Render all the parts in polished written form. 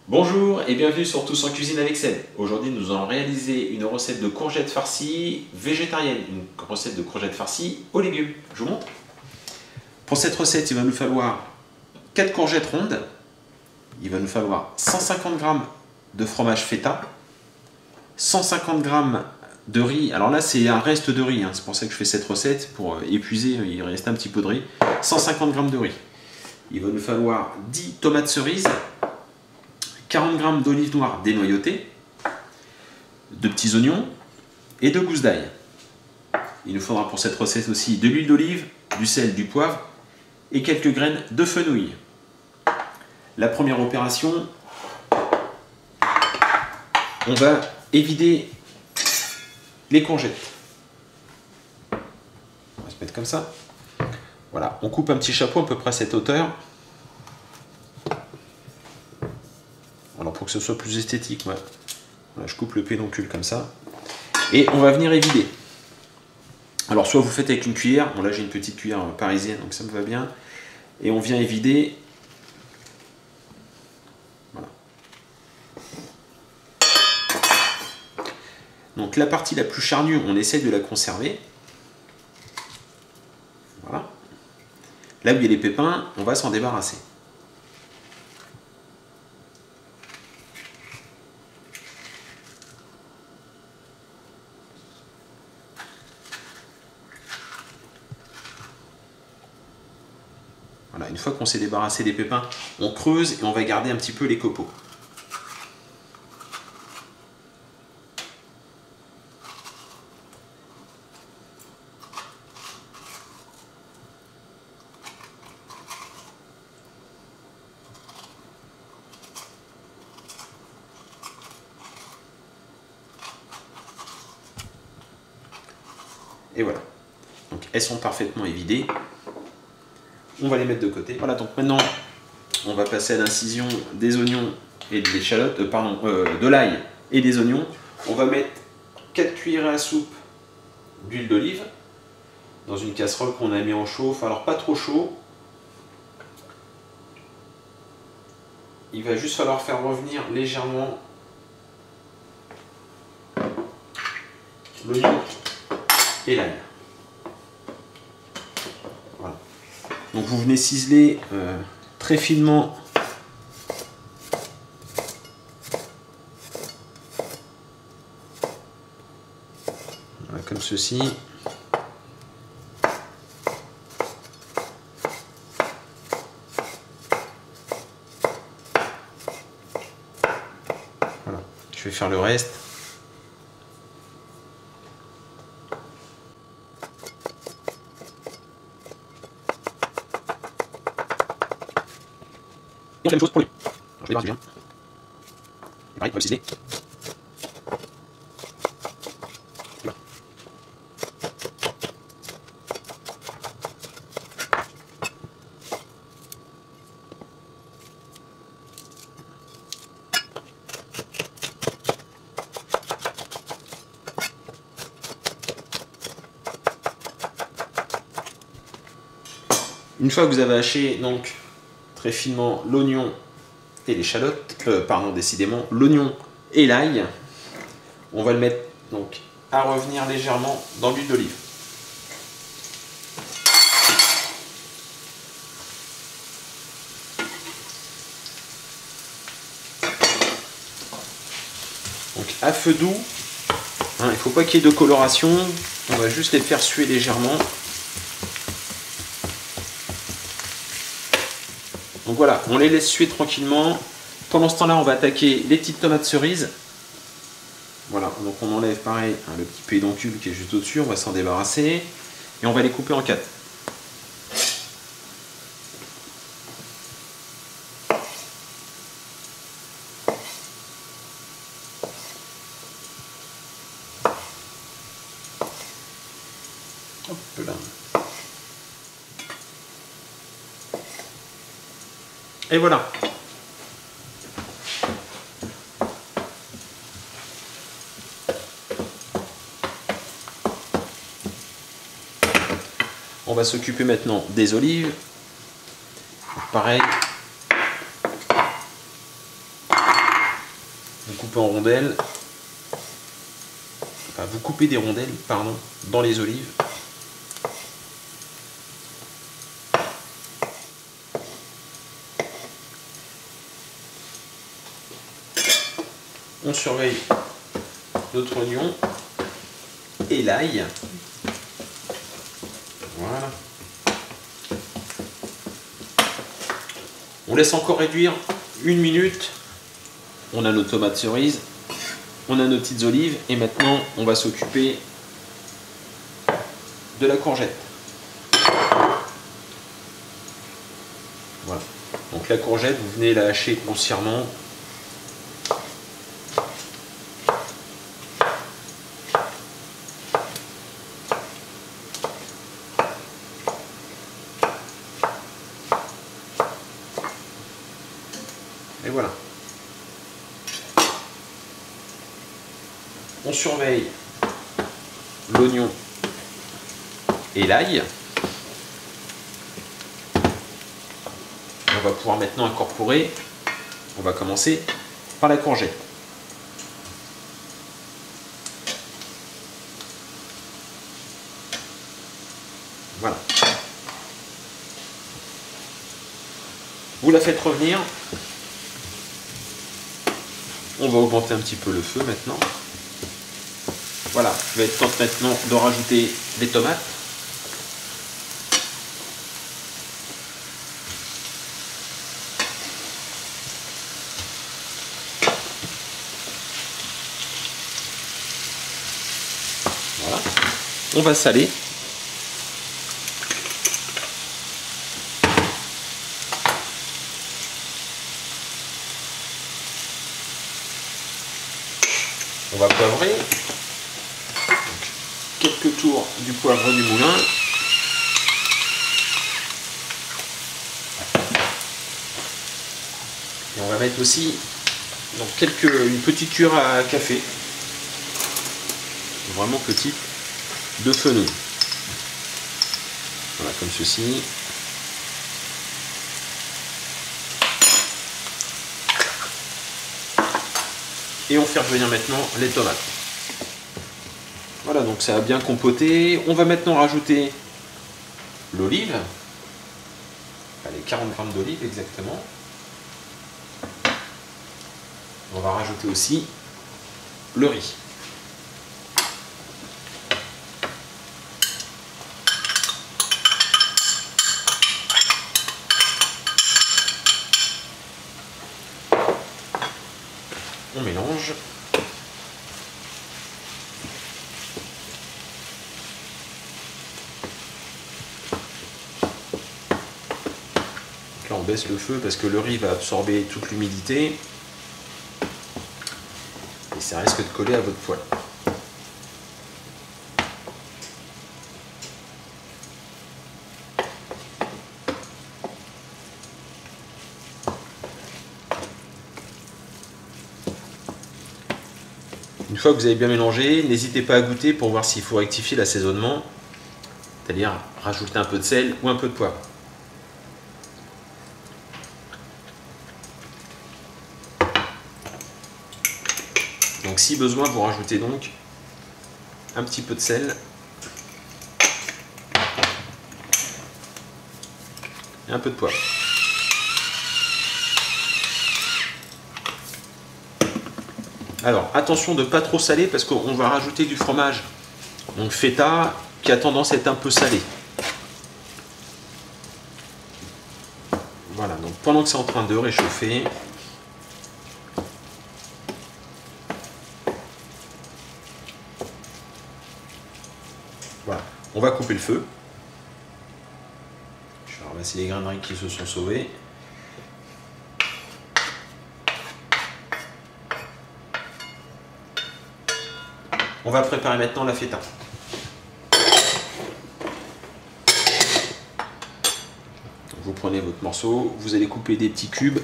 Bonjour et bienvenue sur Tous en cuisine avec Seb. Aujourd'hui nous allons réaliser une recette de courgettes farcies végétarienne, une recette de courgettes farcies aux légumes. Je vous montre. Pour cette recette il va nous falloir 4 courgettes rondes, il va nous falloir 150 g de fromage feta, 150 g de riz, alors là c'est un reste de riz, c'est pour ça que je fais cette recette, pour épuiser, il reste un petit peu de riz, 150 g de riz. Il va nous falloir 10 tomates cerises, 40 g d'olives noires dénoyautées, de petits oignons et 2 gousses d'ail. Il nous faudra pour cette recette aussi de l'huile d'olive, du sel, du poivre et quelques graines de fenouil. La première opération, on va évider les courgettes. On va se mettre comme ça. Voilà, on coupe un petit chapeau à peu près à cette hauteur. Alors pour que ce soit plus esthétique, voilà, je coupe le pédoncule comme ça. Et on va venir évider. Alors soit vous faites avec une cuillère, bon là j'ai une petite cuillère parisienne donc ça me va bien. Et on vient évider. Voilà. Donc la partie la plus charnue, on essaie de la conserver. Voilà. Là où il y a les pépins, on va s'en débarrasser. Voilà, une fois qu'on s'est débarrassé des pépins, on creuse et on va garder un petit peu les copeaux. Et voilà. Donc elles sont parfaitement évidées. On va les mettre de côté. Voilà, donc maintenant on va passer à l'incision des oignons et de l'échalote, de l'ail et des oignons. On va mettre 4 cuillères à soupe d'huile d'olive dans une casserole qu'on a mis en chauffe. Alors pas trop chaud. Il va juste falloir faire revenir légèrement l'oignon et l'ail. Voilà. Donc vous venez ciseler très finement voilà, comme ceci. Voilà. Je vais faire le reste. Et on fait la même chose pour lui. Je vais bien. Et pareil, on va le ciseler. Voilà. Une fois que vous avez haché donc très finement l'oignon et l'échalote, décidément l'oignon et l'ail, on va le mettre donc à revenir légèrement dans l'huile d'olive. Donc à feu doux, il ne faut pas qu'il y ait de coloration, on va juste les faire suer légèrement. Donc voilà, on les laisse suer tranquillement. Pendant ce temps-là, on va attaquer les petites tomates cerises. Voilà, donc on enlève pareil le petit pédoncule qui est juste au-dessus, on va s'en débarrasser. Et on va les couper en 4. Hop là. Et voilà. On va s'occuper maintenant des olives. Pareil. coupez en rondelles. Enfin, vous coupez des rondelles, pardon, dans les olives. On surveille notre oignon et l'ail. Voilà. On laisse encore réduire 1 minute. On a nos tomates cerises, on a nos petites olives et maintenant on va s'occuper de la courgette. Voilà. Donc la courgette, vous venez la hacher grossièrement. Et voilà. On surveille l'oignon et l'ail. On va pouvoir maintenant incorporer, on va commencer par la courgette. Voilà. Vous la faites revenir. On va augmenter un petit peu le feu maintenant. Voilà, il va être temps maintenant de rajouter les tomates. Voilà. On va saler. On va poivrer. Quelques tours du poivre du moulin. Et on va mettre aussi donc une petite cuillère à café, vraiment petite, de fenouil. Voilà, comme ceci. Et on fait revenir maintenant les tomates. Voilà, donc ça a bien compoté. On va maintenant rajouter l'olive. Allez, 40 g d'olive exactement. On va rajouter aussi le riz. On mélange. Donc là on baisse le feu parce que le riz va absorber toute l'humidité et ça risque de coller à votre poêle. Une fois que vous avez bien mélangé, n'hésitez pas à goûter pour voir s'il faut rectifier l'assaisonnement, c'est-à-dire rajouter un peu de sel ou un peu de poivre. Donc si besoin, vous rajoutez donc un petit peu de sel et un peu de poivre. Alors attention de ne pas trop saler parce qu'on va rajouter du fromage, donc feta, qui a tendance à être un peu salé. Voilà, donc pendant que c'est en train de réchauffer, voilà, on va couper le feu. Je vais ramasser les grains de riz qui se sont sauvés. On va préparer maintenant la feta. Vous prenez votre morceau, vous allez couper des petits cubes.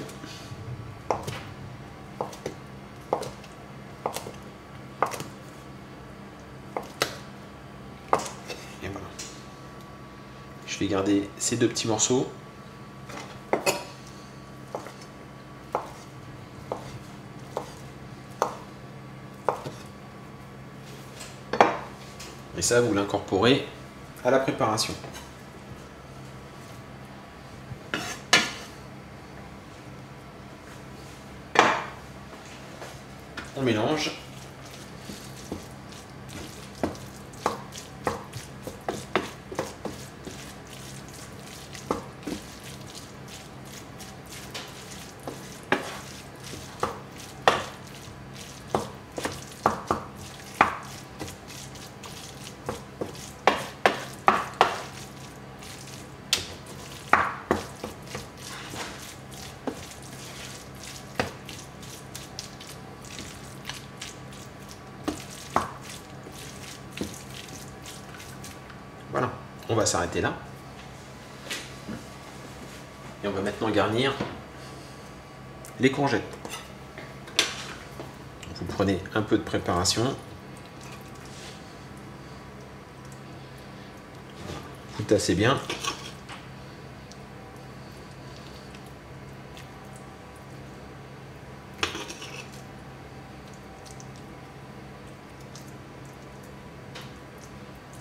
Et voilà. Je vais garder ces deux petits morceaux. Et ça, vous l'incorporez à la préparation. On mélange. Voilà, on va s'arrêter là. Et on va maintenant garnir les courgettes. Vous prenez un peu de préparation. Vous tassez bien.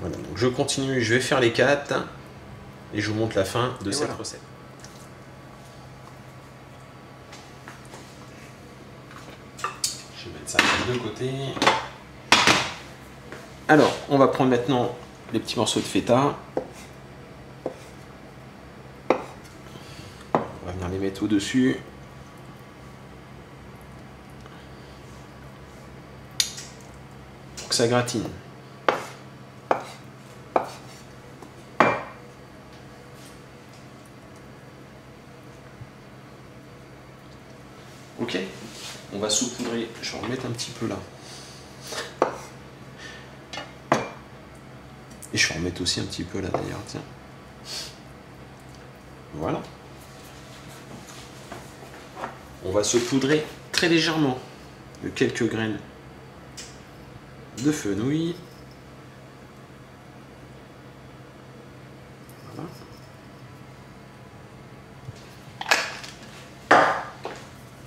Voilà, donc je continue, je vais faire les 4 et je vous montre la fin de cette recette. Je vais mettre ça de côté. Alors, on va prendre maintenant les petits morceaux de feta. On va venir les mettre au-dessus. Pour que ça gratine. Ok, on va saupoudrer, je vais en remettre un petit peu là. Et je vais en remettre aussi un petit peu là d'ailleurs, tiens. Voilà. On va saupoudrer très légèrement de quelques graines de fenouil. Voilà.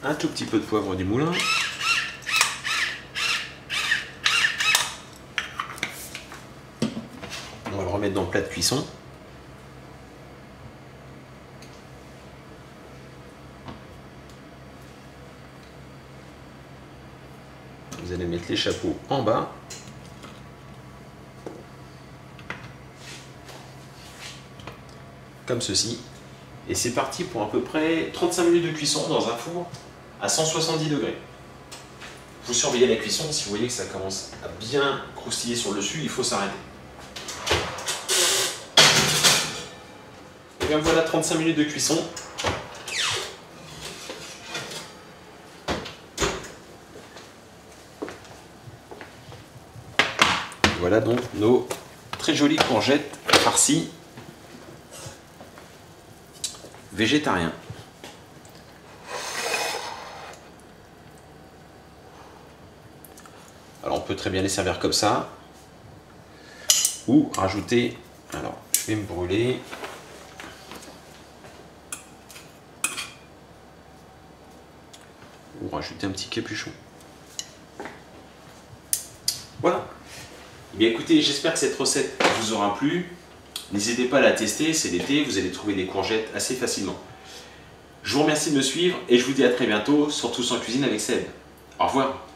Un tout petit peu de poivre du moulin. On va le remettre dans le plat de cuisson. Vous allez mettre les chapeaux en bas. Comme ceci. Et c'est parti pour à peu près 35 minutes de cuisson dans un four à 170 degrés. Vous surveillez la cuisson, si vous voyez que ça commence à bien croustiller sur le dessus, il faut s'arrêter. Et bien voilà 35 minutes de cuisson. Voilà donc nos très jolies courgettes farcies végétariens. Alors on peut très bien les servir comme ça ou rajouter, alors je vais me brûler, ou rajouter un petit capuchon. Voilà. Eh bien écoutez, j'espère que cette recette vous aura plu. N'hésitez pas à la tester, c'est l'été, vous allez trouver des courgettes assez facilement. Je vous remercie de me suivre et je vous dis à très bientôt sur Tous en Cuisine avec Seb. Au revoir.